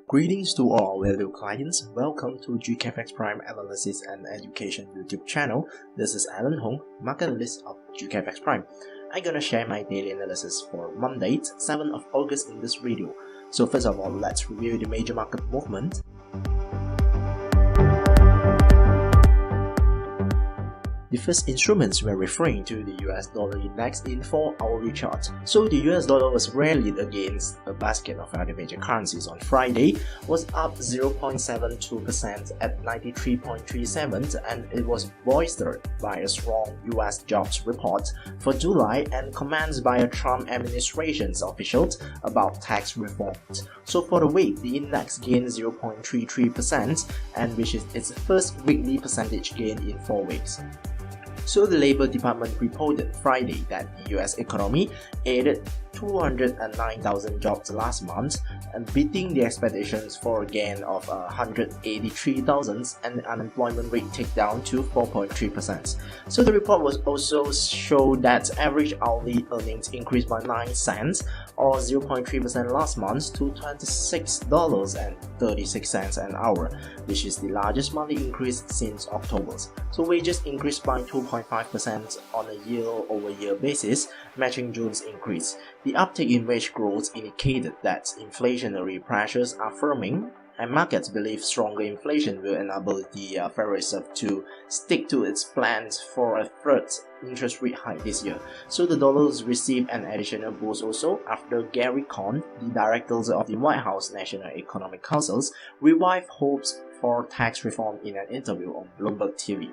Greetings to all value clients. Welcome to GKFXPrime Analysis and Education YouTube channel. This is Alan Hong, market analyst of GKFXPrime. I'm gonna share my daily analysis for Monday, 7th of August in this video. So first of all, let's review the major market movement. The first instruments were referring to the US dollar index in 4-hourly chart. So the US dollar was rallied against a basket of other major currencies on Friday, was up 0.72% at 93.37, and it was bolstered by a strong US jobs report for July and comments by a Trump administration's officials about tax reform. So for the week, the index gained 0.33%, and which is its first weekly percentage gain in 4 weeks. So the Labor Department reported Friday that the US economy added 209,000 jobs last month, and beating the expectations for a gain of 183,000, and the unemployment rate ticked down to 4.3%. So the report was also showed that average hourly earnings increased by 9 cents or 0.3% last month to $26.36 an hour, which is the largest monthly increase since October. So wages increased by 2.5% on a year-over-year basis, matching June's increase. The uptick in wage growth indicated that inflationary pressures are firming, and markets believe stronger inflation will enable the Federal Reserve to stick to its plans for a third interest rate hike this year. So the dollars received an additional boost also after Gary Cohn, the director of the White House National Economic Council, revived hopes for tax reform in an interview on Bloomberg TV.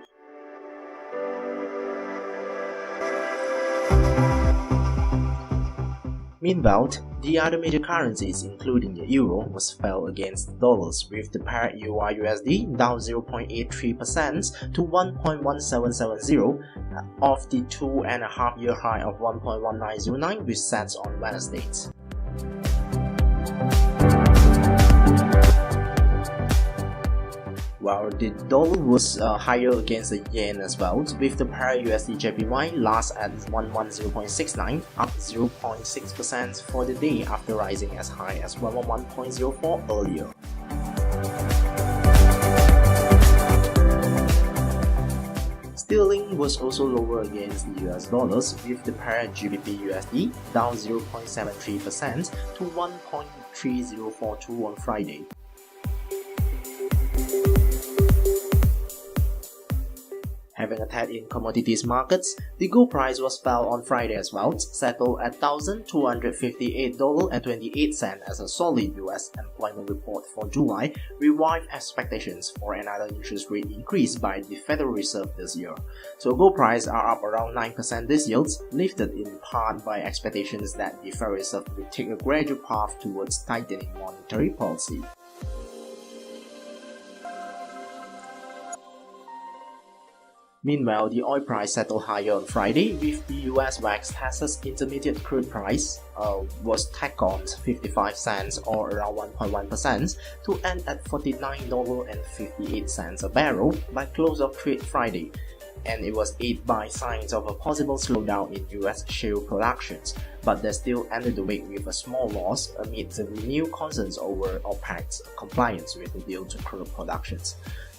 Meanwhile, the other major currencies, including the euro, was fell against the dollars, with the pair EUR/USD down 0.83% to 1.1770 off the 2.5-year high of 1.1909, which sets on Wednesday. While the dollar was higher against the yen as well, with the pair USD/JPY last at 110.69, up 0.6% for the day after rising as high as 111.04 earlier. Sterling was also lower against the US dollars, with the pair GBP/USD down 0.73% to 1.3042 on Friday. Having a tad in commodities markets, the gold price was fell on Friday as well, settled at $1,258.28 as a solid US employment report for July revived expectations for another interest rate increase by the Federal Reserve this year. So gold prices are up around 9% this year, lifted in part by expectations that the Federal Reserve will take a gradual path towards tightening monetary policy. Meanwhile, the oil price settled higher on Friday, with the US West Texas Intermediate crude price was tacked on 55 cents or around 1.1% to end at $49.58 a barrel by close of trade Friday, and it was aided by signs of a possible slowdown in US shale productions, but they still ended the week with a small loss amid the renewed concerns over OPEC's compliance with the deal to curb productions.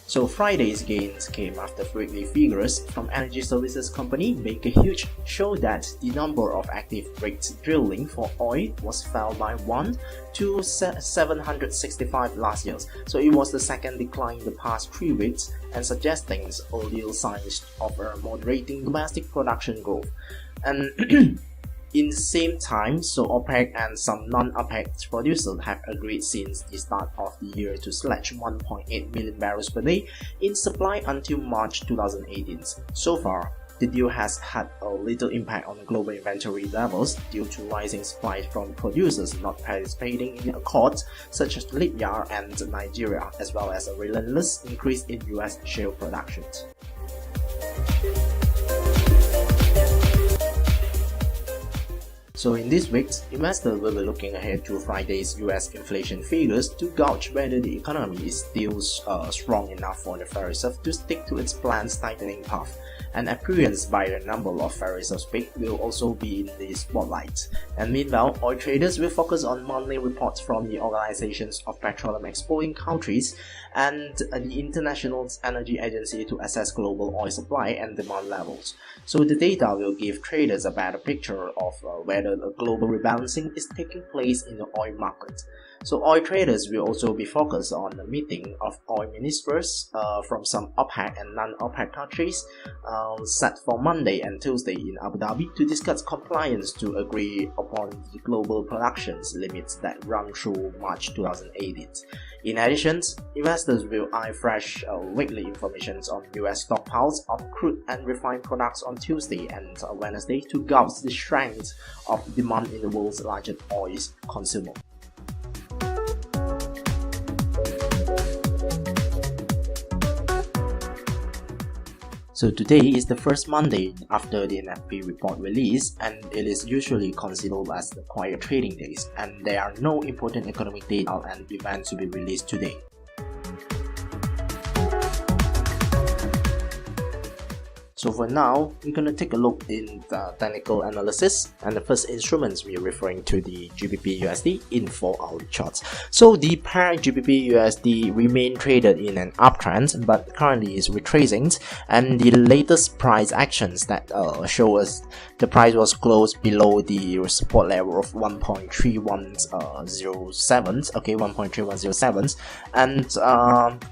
So Friday's gains came after weekly figures from energy services company Baker Hughes showed that the number of active rigs drilling for oil was fell by 1 to 765 last year. So it was the second decline in the past 3 weeks, and suggesting earlier signs of a moderating domestic production growth. And in the same time, so OPEC and some non-OPEC producers have agreed since the start of the year to slash 1.8 million barrels per day in supply until March 2018. So far, the deal has had a little impact on global inventory levels due to rising supply from producers not participating in accords such as Libya and Nigeria, as well as a relentless increase in US shale production. So in this week, investors will be looking ahead to Friday's US inflation figures to gauge whether the economy is still strong enough for the Federal Reserve to stick to its planned tightening path. and appearance by a number of very suspects will also be in the spotlight. And meanwhile, oil traders will focus on monthly reports from the organizations of petroleum exporting countries and the International Energy Agency to assess global oil supply and demand levels. So the data will give traders a better picture of whether a global rebalancing is taking place in the oil market. So oil traders will also be focused on the meeting of oil ministers from some OPEC and non-OPEC countries set for Monday and Tuesday in Abu Dhabi to discuss compliance to agree upon the global productions limits that run through March 2018. In addition, investors will eye fresh weekly information on US stockpiles of crude and refined products on Tuesday and Wednesday to gauge the strength of demand in the world's largest oil consumer. So today is the first Monday after the NFP report release, and it is usually considered as the quiet trading days, and there are no important economic data and events to be released today. So for now, we're going to take a look in the technical analysis, and the first instruments we are referring to the GBP USD in 4-hour charts. So the pair GBP USD remain traded in an uptrend, but currently is retracing, and the latest price actions that show us the price was closed below the support level of 1.3107, okay, 1.3107, and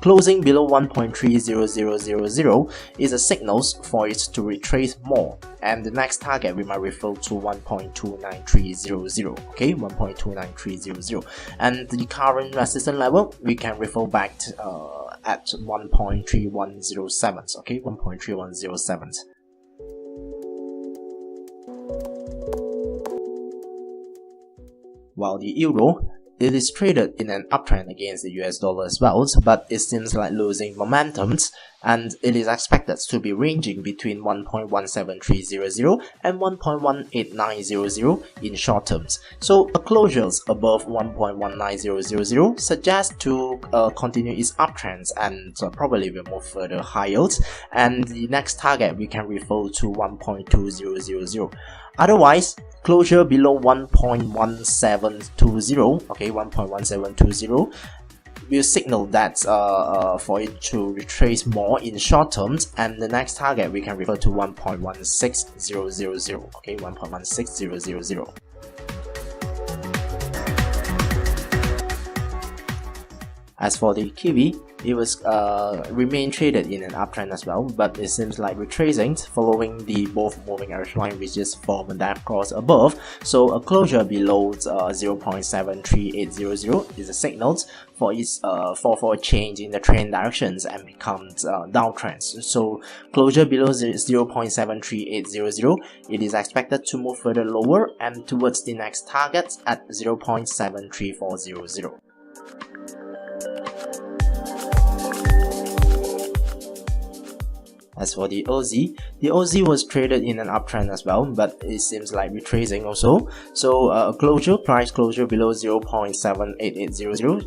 closing below 1.30000 is a signal for it to retrace more, and the next target we might refer to 1.29300, okay, 1.29300, and the current resistance level we can refer back to, at 1.3107, okay, 1.3107. While the euro, it is traded in an uptrend against the US dollar as well, but it seems like losing momentum, and it is expected to be ranging between 1.17300 and 1.18900 in short terms. So a closures above 1.19000 suggests to continue its uptrends and probably will move further higher, and the next target we can refer to 1.2000. Otherwise, closure below 1.1720, okay, 1.1720 will signal that for it to retrace more in short terms, and the next target we can refer to 1.16000, okay, 1.16000. As for the Kiwi, it was remain traded in an uptrend as well, but it seems like retracing following the both moving average line which is formed a dive cross above. So a closure below 0.73800 is a signal for its for a change in the trend directions and becomes downtrends. So closure below 0.73800, it is expected to move further lower and towards the next target at 0.73400. As for the Aussie was traded in an uptrend as well, but it seems like retracing also. So price closure below 0.78800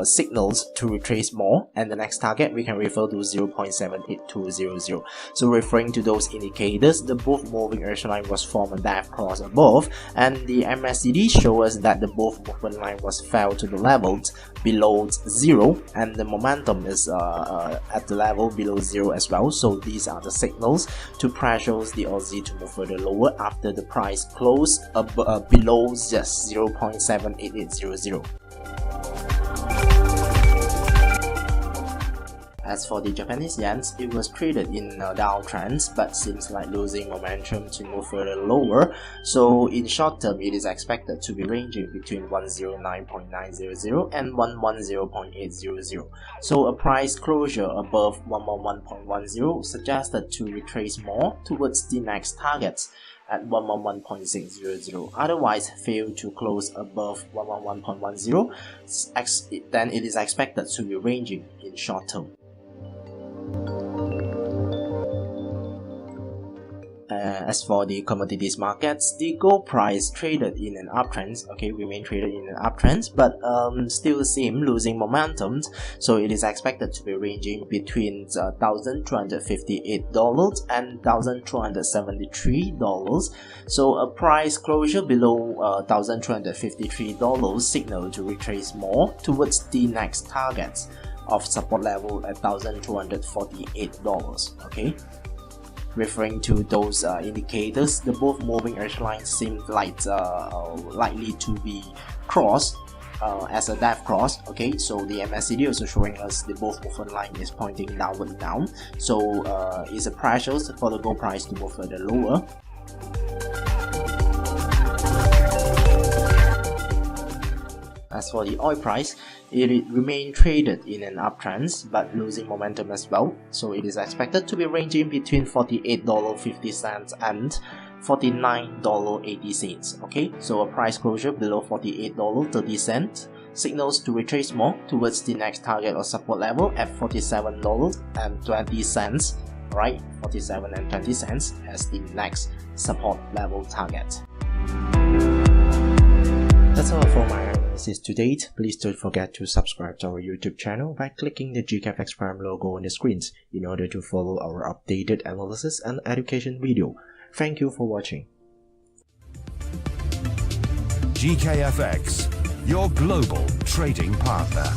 signals to retrace more, and the next target we can refer to 0.78200. So referring to those indicators, the both moving average line was formed a dive cross above, and the MACD shows us that the both movement line was fell to the levels below 0, and the momentum is at the level below 0 as well. So these are the signals to pressure the Aussie to move further lower after the price closed below just 0.78800. As for the Japanese yen, it was traded in downtrends but seems like losing momentum to move further lower. So in short term, it is expected to be ranging between 109.900 and 110.800. So a price closure above 111.10 suggested to retrace more towards the next targets at 111.600. Otherwise, fail to close above 111.10, then it is expected to be ranging in short term. As for the commodities markets, the gold price traded in an uptrend, remain traded in an uptrend, but still seem losing momentum, so it is expected to be ranging between $1,258 and $1,273. So a price closure below $1,253 signal to retrace more towards the next targets of support level at $1,248. Referring to those indicators, the both moving average lines seem like likely to be crossed as a death cross. So the MACD also showing us the both movement line is pointing downward down, so it's a pressure for the gold price to move further lower. As for the oil price, it remained traded in an uptrend but losing momentum as well, so it is expected to be ranging between $48.50 and $49.80. So a price closure below $48.30 signals to retrace more towards the next target or support level at $47.20. Right, 47.20 cents as the next support level target. That's all for my analysis to date. Please don't forget to subscribe to our YouTube channel by clicking the GKFXPrime logo on the screens in order to follow our updated analysis and education video. Thank you for watching. GKFX, your global trading partner.